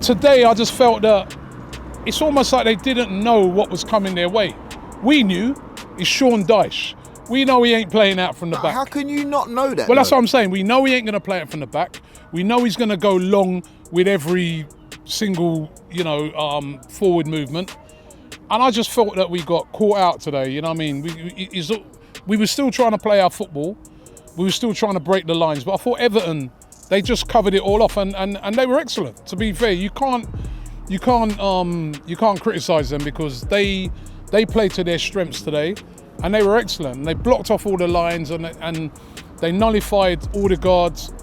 today I just felt that it's almost like they didn't know what was coming their way. We knew it's Sean Dyche. We know he ain't playing out from the back. How can you not know that? Well, that's what I'm saying. We know he ain't going to play it from the back. We know he's going to go long with every single, forward movement. And I just felt that we got caught out today. You know what I mean? We were still trying to play our football. We were still trying to break the lines. But I thought Everton, they just covered it all off, and they were excellent. To be fair, you can't criticise them because they played to their strengths today, and they were excellent. And they blocked off all the lines, and they nullified all the guards.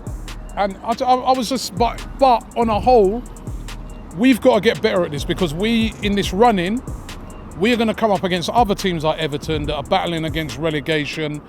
And I was just, but on a whole, we've got to get better at this because in this run-in, we are going to come up against other teams like Everton that are battling against relegation,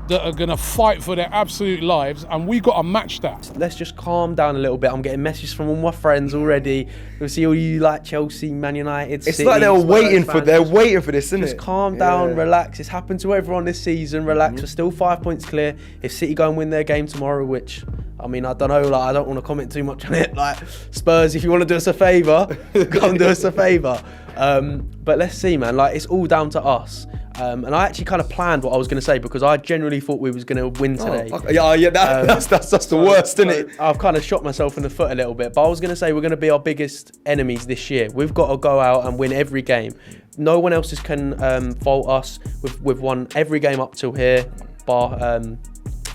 that are going to fight for their absolute lives, and we got to match that. Let's just calm down a little bit. I'm getting messages from all my friends already. You'll see all you like Chelsea, Man United, It's City, like they're waiting for this, isn't it? Just calm down, relax. It's happened to everyone this season. Relax. We're still 5 points clear. If City go and win their game tomorrow, which I mean, I don't know. Like, I don't want to comment too much on it. Like, Spurs, if you want to do us a favour, come do us a favour. But let's see, man. Like, it's all down to us. And I actually kind of planned what I was going to say because I generally thought we was going to win today. That's the worst, isn't it? I've kind of shot myself in the foot a little bit. But I was going to say we're going to be our biggest enemies this year. We've got to go out and win every game. No one else can fault us. We've won every game up till here, bar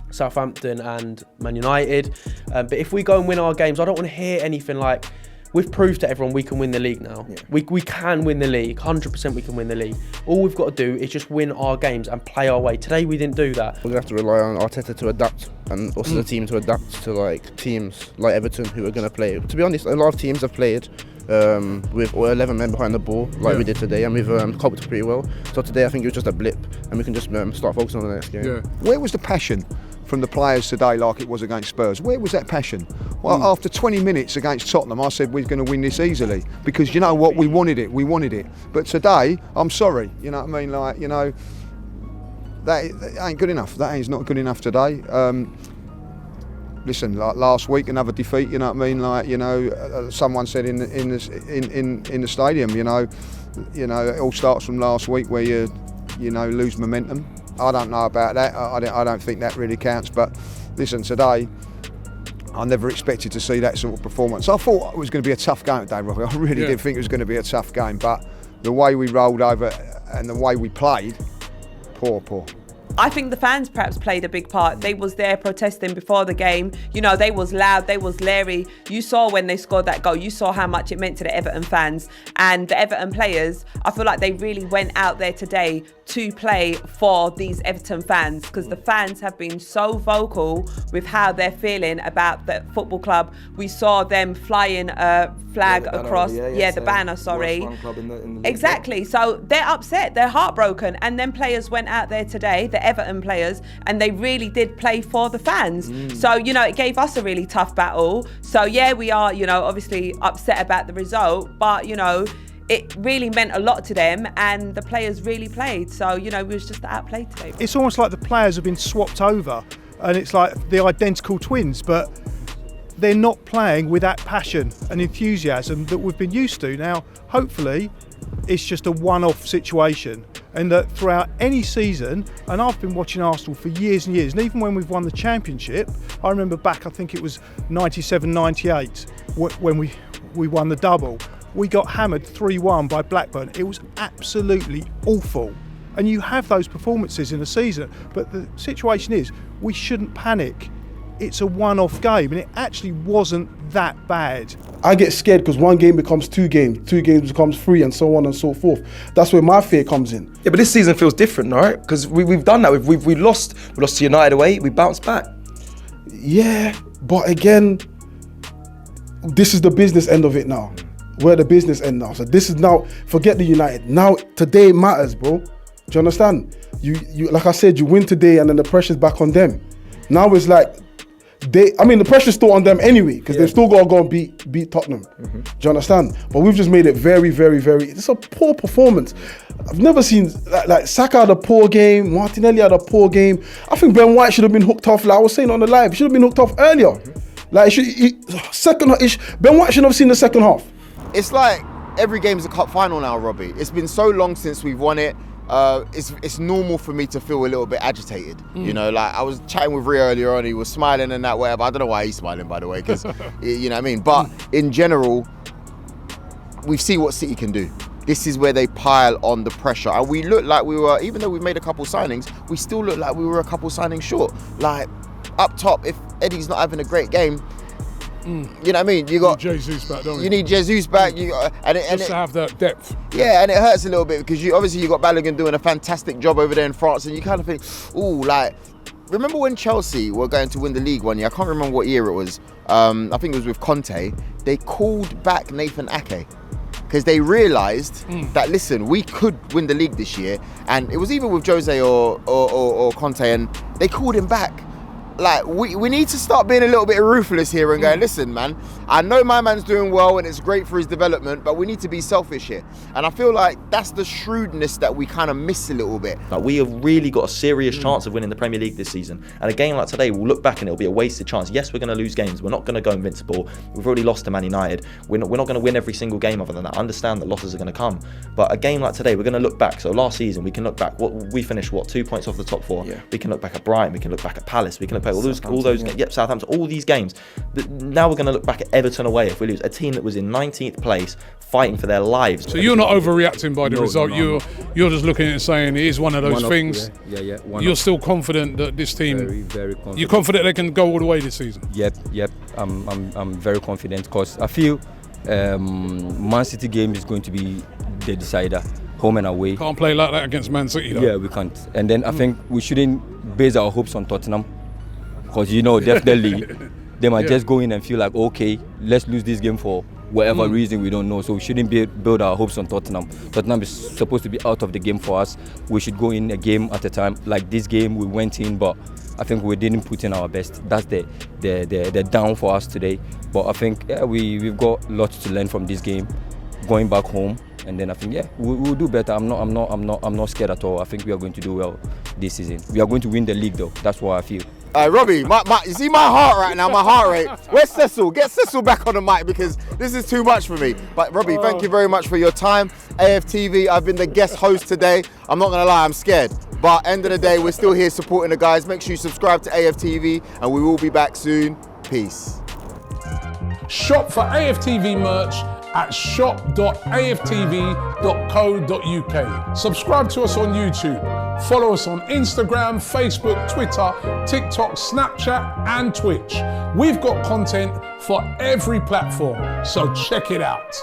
Southampton and Man United. But if we go and win our games, I don't want to hear anything like, we've proved to everyone we can win the league now. Yeah. We can win the league, 100% we can win the league. All we've got to do is just win our games and play our way. Today we didn't do that. We're going to have to rely on Arteta to adapt and also the team to adapt to like teams like Everton who are going to play. To be honest, a lot of teams have played with 11 men behind the ball like we did today, and we've coped pretty well. So today I think it was just a blip and we can just start focusing on the next game. Yeah. Where was the passion from the players today like it was against Spurs? Where was that passion? Well, after 20 minutes against Tottenham, I said we're going to win this easily because you know what, we wanted it. But today, I'm sorry, you know what I mean? Like, you know, that ain't good enough. That ain't not good enough today. Listen, like last week, another defeat. You know what I mean? Like, you know, someone said in the stadium, you know, it all starts from last week where you lose momentum. I don't know about that. I don't think that really counts. But listen, today, I never expected to see that sort of performance. I thought it was going to be a tough game today, Robbie. I really did think it was going to be a tough game. But the way we rolled over and the way we played, poor. I think the fans perhaps played a big part. They was there protesting before the game. You know, they was loud, they was leery. You saw when they scored that goal, you saw how much it meant to the Everton fans. And the Everton players, I feel like they really went out there today to play for these Everton fans, because the fans have been so vocal with how they're feeling about the football club. We saw them flying a flag across, the banner, sorry. In the exactly, so they're upset, they're heartbroken, and then players went out there today, the Everton players, and they really did play for the fans. So, you know, it gave us a really tough battle. So yeah, we are, you know, obviously upset about the result, but, you know, it really meant a lot to them, and the players really played. So, you know, we was just outplayed today. It's almost like the players have been swapped over, and it's like the identical twins, but they're not playing with that passion and enthusiasm that we've been used to. Now, hopefully, it's just a one-off situation, and that throughout any season, and I've been watching Arsenal for years and years, and even when we've won the championship, I remember back, I think it was 97-98, when we won the double. We got hammered 3-1 by Blackburn. It was absolutely awful. And you have those performances in a season, but the situation is, we shouldn't panic. It's a one-off game, and it actually wasn't that bad. I get scared because one game becomes two games becomes three, and so on and so forth. That's where my fear comes in. Yeah, but this season feels different, right? Because we've done that. We lost to United away. We bounced back. Yeah, but again, this is the business end of it now. We're at the business end now. So this is now, forget the United. Now, today matters, bro. Do you understand? You like I said, you win today and then the pressure's back on them. Now it's like, the pressure's still on them anyway, because they've still got to go and beat Tottenham. Do you understand? But we've just made it very, very, very, it's a poor performance. I've never seen, like Saka had a poor game, Martinelli had a poor game. I think Ben White should have been hooked off, like I was saying on the live, he should have been hooked off earlier. Like, second half, Ben White shouldn't have seen the second half. It's like every game's a cup final now, Robbie. It's been so long since we've won it. It's normal for me to feel a little bit agitated. You know, like I was chatting with Rio earlier on, he was smiling and that way, but I don't know why he's smiling, by the way, because you know what I mean. But in general, we've seen what City can do. This is where they pile on the pressure, and we look like we were, even though we made a couple signings, we still look like we were a couple signings short. Like up top, if Eddie's not having a great game, you know what I mean? You got Jesus back, don't you? You need Jesus back. You got, Just to have that depth. Yeah, and it hurts a little bit because you got Balogun doing a fantastic job over there in France, and you kind of think, ooh, like, remember when Chelsea were going to win the league one year? I can't remember what year it was. I think it was with Conte. They called back Nathan Ake because they realised that, listen, we could win the league this year, and it was either with Jose or Conte, and they called him back. Like, we need to start being a little bit ruthless here and going, listen, man, I know my man's doing well and it's great for his development, but we need to be selfish here. And I feel like that's the shrewdness that we kind of miss a little bit. Like, we have really got a serious chance of winning the Premier League this season. And a game like today, we'll look back and it'll be a wasted chance. Yes, we're going to lose games. We're not going to go invincible. We've already lost to Man United. We're not going to win every single game other than that. I understand that losses are going to come. But a game like today, we're going to look back. So last season, we can look back. We finished, 2 points off the top 4. Yeah. We can look back at Brighton. We can look back at Palace. We can look back at all those Southampton, all these games. Now we're going to look back at Everton away if we lose. A team that was in 19th place, fighting for their lives. So you're not overreacting by the result. No. You're just looking at it and saying it is one of those things. You're still confident that this team. Very confident. You're confident they can go all the way this season. Yep. I'm very confident because I feel Man City game is going to be the decider, home and away. Can't play like that against Man City, though. Yeah, we can't. And then I think we shouldn't base our hopes on Tottenham. Because, definitely, they might just go in and feel like, okay, let's lose this game for whatever reason we don't know. So we shouldn't build our hopes on Tottenham. Tottenham is supposed to be out of the game for us. We should go in a game at a time. Like this game, we went in, but I think we didn't put in our best. That's the down for us today. But I think we've got lots to learn from this game, going back home. And then I think we'll do better. I'm not scared at all. I think we are going to do well this season. We are going to win the league though. That's what I feel. Robbie, you see my heart right now, my heart rate. Where's Cecil? Get Cecil back on the mic because this is too much for me. But Robbie, thank you very much for your time. AFTV, I've been the guest host today. I'm not gonna lie, I'm scared. But end of the day, we're still here supporting the guys. Make sure you subscribe to AFTV and we will be back soon. Peace. Shop for AFTV merch at shop.aftv.co.uk. Subscribe to us on YouTube. Follow us on Instagram, Facebook, Twitter, TikTok, Snapchat, and Twitch. We've got content for every platform, so check it out.